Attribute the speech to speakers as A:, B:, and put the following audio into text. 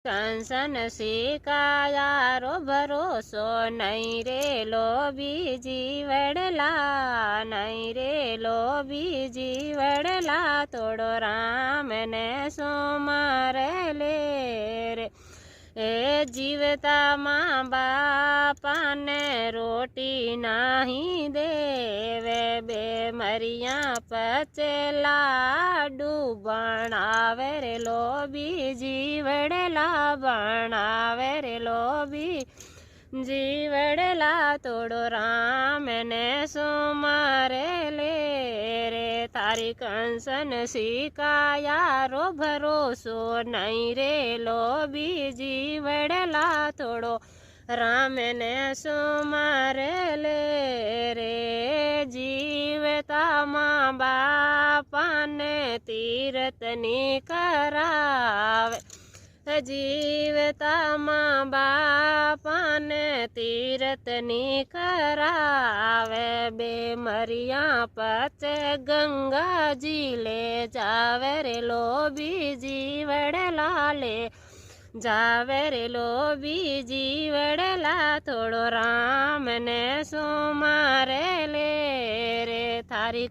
A: કંસન શીખાયારો ભરોસો નહીં રે લોભી જીવડલા, નહીં રે લોભી જીવડલા, થોડો રામને સોમારે લે રે. એ જીવતા મા બાપાને રોટી નહીં દેવે, બે મરિયા પચે લાડુ ભણાવે રે લોભી જીવડલા, ભણાવે રે લોભી જીવડલા, થોડો રામને સોમારે લે રે. તારી કંસન શીખાયારો ભરોસો નહીં રે લોભી જીવડલા, થોડો રામને સોમારે લે રે. જીવતા મા બાપાને તીર્થની કરાવે, જીવતા મા બાપાને તીર્થની કરાવે, બે મરિયા પચે ગંગાજી લે જાવે રે લોભી જીવડલા, લે જાવે રે લોભી જીવડલા, થોડો રામને સોમારે લે રે. તારી